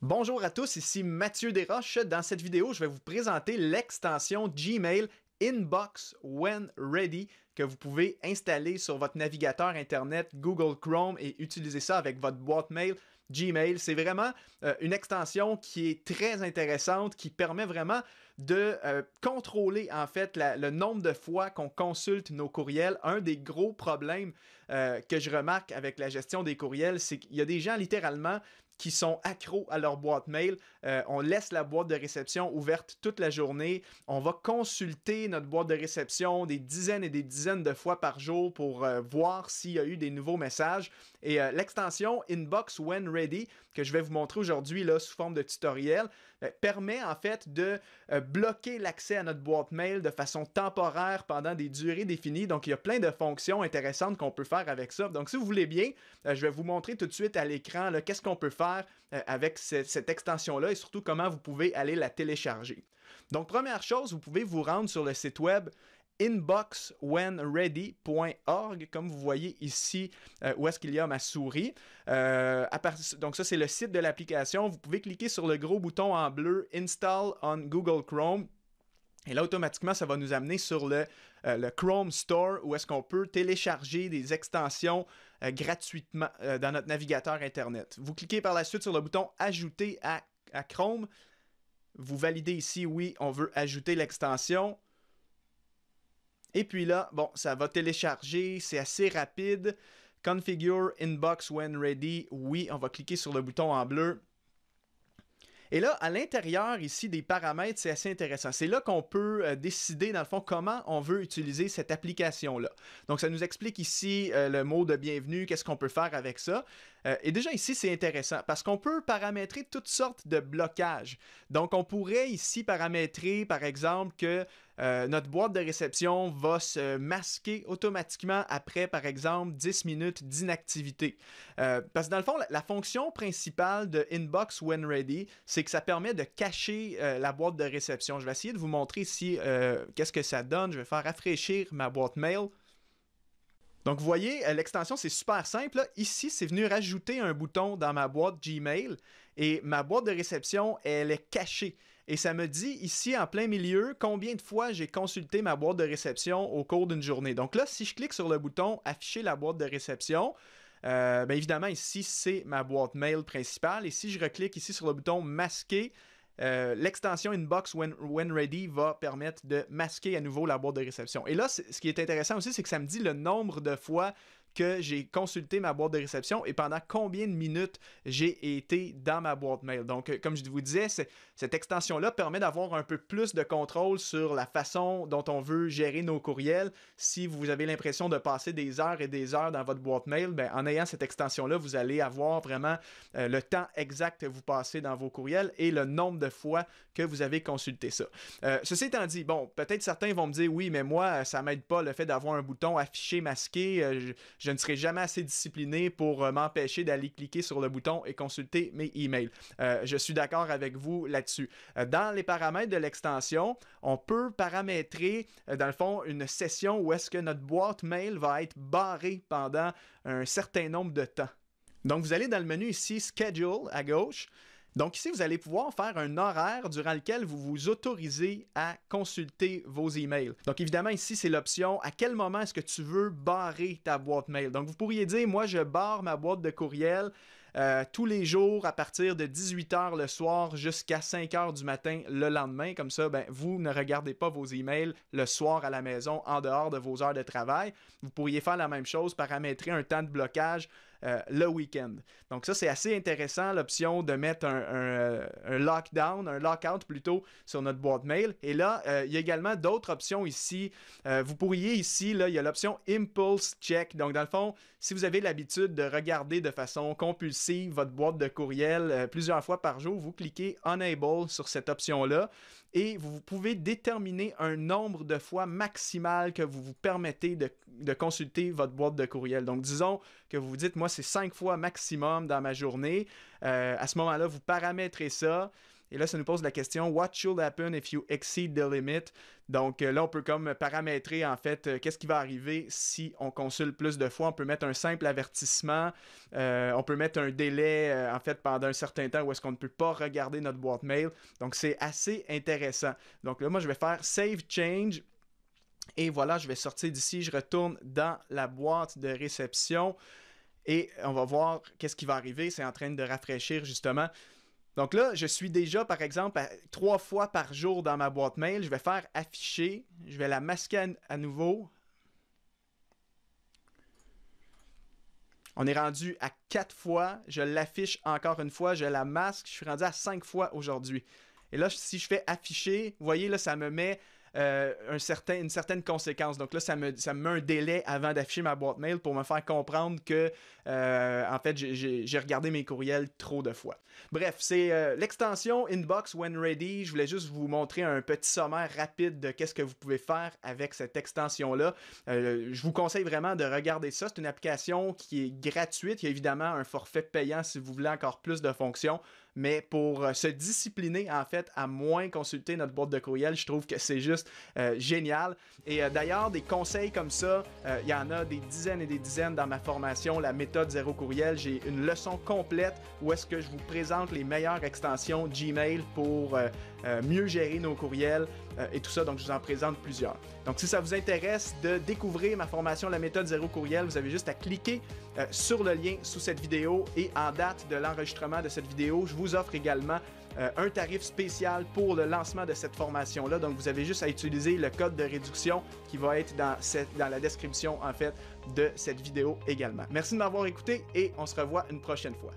Bonjour à tous, ici Mathieu Desroches. Dans cette vidéo, je vais vous présenter l'extension Gmail Inbox When Ready que vous pouvez installer sur votre navigateur Internet Google Chrome et utiliser ça avec votre boîte mail Gmail. C'est vraiment une extension qui est très intéressante, qui permet vraiment de contrôler en fait le nombre de fois qu'on consulte nos courriels. Un des gros problèmes que je remarque avec la gestion des courriels, c'est qu'il y a des gens littéralement qui sont accros à leur boîte mail. On laisse la boîte de réception ouverte toute la journée. On va consulter notre boîte de réception des dizaines et des dizaines de fois par jour pour voir s'il y a eu des nouveaux messages. Et l'extension Inbox When Ready, que je vais vous montrer aujourd'hui là, sous forme de tutoriel, permet en fait de bloquer l'accès à notre boîte mail de façon temporaire pendant des durées définies. Donc, il y a plein de fonctions intéressantes qu'on peut faire avec ça. Donc, si vous voulez bien, je vais vous montrer tout de suite à l'écran qu'est-ce qu'on peut faire avec cette extension-là et surtout comment vous pouvez aller la télécharger. Donc, première chose, vous pouvez vous rendre sur le site web inboxwhenready.org, comme vous voyez ici où est-ce qu'il y a ma souris. Donc ça, c'est le site de l'application. Vous pouvez cliquer sur le gros bouton en bleu « Install on Google Chrome ». Et là, automatiquement, ça va nous amener sur le Chrome Store où est-ce qu'on peut télécharger des extensions gratuitement dans notre navigateur Internet. Vous cliquez par la suite sur le bouton « Ajouter à Chrome ». Vous validez ici « Oui, on veut ajouter l'extension ». Et puis là, bon, ça va télécharger, c'est assez rapide. Configure Inbox When Ready, oui, on va cliquer sur le bouton en bleu. Et là, à l'intérieur ici des paramètres, c'est assez intéressant. C'est là qu'on peut décider, dans le fond, comment on veut utiliser cette application-là. Donc, ça nous explique ici le mot de bienvenue, qu'est-ce qu'on peut faire avec ça. Et déjà ici, c'est intéressant parce qu'on peut paramétrer toutes sortes de blocages. Donc, on pourrait ici paramétrer, par exemple, que notre boîte de réception va se masquer automatiquement après, par exemple, 10 minutes d'inactivité. Parce que dans le fond, la fonction principale de Inbox When Ready, c'est que ça permet de cacher la boîte de réception. Je vais essayer de vous montrer ici qu'est-ce que ça donne. Je vais faire rafraîchir ma boîte mail. Donc, vous voyez, l'extension, c'est super simple. Là. Ici, c'est venu rajouter un bouton dans ma boîte Gmail et ma boîte de réception, elle est cachée. Et ça me dit ici, en plein milieu, combien de fois j'ai consulté ma boîte de réception au cours d'une journée. Donc là, si je clique sur le bouton « Afficher la boîte de réception », bien évidemment, ici, c'est ma boîte mail principale. Et si je reclique ici sur le bouton « Masquer », l'extension Inbox When Ready va permettre de masquer à nouveau la boîte de réception. Et là, ce qui est intéressant aussi, c'est que ça me dit le nombre de fois que j'ai consulté ma boîte de réception et pendant combien de minutes j'ai été dans ma boîte mail. Donc, comme je vous disais, cette extension-là permet d'avoir un peu plus de contrôle sur la façon dont on veut gérer nos courriels. Si vous avez l'impression de passer des heures et des heures dans votre boîte mail, ben, en ayant cette extension-là, vous allez avoir vraiment le temps exact que vous passez dans vos courriels et le nombre de fois que vous avez consulté ça. Ceci étant dit, bon, peut-être certains vont me dire, oui, mais moi, ça m'aide pas le fait d'avoir un bouton affiché, masqué. Je ne serai jamais assez discipliné pour m'empêcher d'aller cliquer sur le bouton et consulter mes emails. Je suis d'accord avec vous là-dessus. Dans les paramètres de l'extension, on peut paramétrer, dans le fond, une session où est-ce que notre boîte mail va être barrée pendant un certain nombre de temps. Donc, vous allez dans le menu ici, Schedule, à gauche. Donc ici, vous allez pouvoir faire un horaire durant lequel vous vous autorisez à consulter vos emails. Donc évidemment, ici, c'est l'option « À quel moment est-ce que tu veux barrer ta boîte mail? » Donc vous pourriez dire « Moi, je barre ma boîte de courriel tous les jours à partir de 18h le soir jusqu'à 5h du matin le lendemain. » Comme ça, ben, vous ne regardez pas vos emails le soir à la maison en dehors de vos heures de travail. Vous pourriez faire la même chose, paramétrer un temps de blocage le week-end. Donc ça, c'est assez intéressant, l'option de mettre un lockdown, un lockout plutôt, sur notre boîte mail. Et là, il y a également d'autres options ici. Vous pourriez ici, là, il y a l'option Impulse Check. Donc dans le fond, si vous avez l'habitude de regarder de façon compulsive votre boîte de courriel plusieurs fois par jour, vous cliquez Enable sur cette option-là et vous pouvez déterminer un nombre de fois maximal que vous vous permettez de consulter votre boîte de courriel. Donc disons que vous vous dites, moi c'est 5 fois maximum dans ma journée. À ce moment-là, vous paramétrez ça. Et là, ça nous pose la question, what should happen if you exceed the limit? Donc là, on peut comme paramétrer en fait qu'est-ce qui va arriver si on consulte plus de fois. On peut mettre un simple avertissement, on peut mettre un délai en fait pendant un certain temps où est-ce qu'on ne peut pas regarder notre boîte mail. Donc c'est assez intéressant. Donc là, moi, je vais faire Save Change. Et voilà, je vais sortir d'ici, je retourne dans la boîte de réception et on va voir qu'est-ce qui va arriver. C'est en train de rafraîchir justement. Donc là, je suis déjà, par exemple, 3 fois par jour dans ma boîte mail. Je vais faire afficher. Je vais la masquer à nouveau. On est rendu à 4 fois. Je l'affiche encore une fois. Je la masque. Je suis rendu à 5 fois aujourd'hui. Et là, si je fais afficher, vous voyez, là, ça me met une certaine conséquence. Donc là, ça me met un délai avant d'afficher ma boîte mail pour me faire comprendre que, en fait, j'ai regardé mes courriels trop de fois. Bref, c'est l'extension Inbox When Ready. Je voulais juste vous montrer un petit sommaire rapide de qu'est-ce que vous pouvez faire avec cette extension-là. Je vous conseille vraiment de regarder ça. C'est une application qui est gratuite. Il y a évidemment un forfait payant si vous voulez encore plus de fonctions. Mais pour se discipliner, en fait, à moins consulter notre boîte de courriel, je trouve que c'est juste génial. Et d'ailleurs, des conseils comme ça, il y en a des dizaines et des dizaines dans ma formation, la méthode zéro courriel. J'ai une leçon complète où est-ce que je vous présente les meilleures extensions Gmail pour mieux gérer nos courriels et tout ça. Donc, je vous en présente plusieurs. Donc, si ça vous intéresse de découvrir ma formation La méthode zéro courriel, vous avez juste à cliquer sur le lien sous cette vidéo et en date de l'enregistrement de cette vidéo, je vous offre également un tarif spécial pour le lancement de cette formation-là. Donc, vous avez juste à utiliser le code de réduction qui va être dans la description, en fait, de cette vidéo également. Merci de m'avoir écouté et on se revoit une prochaine fois.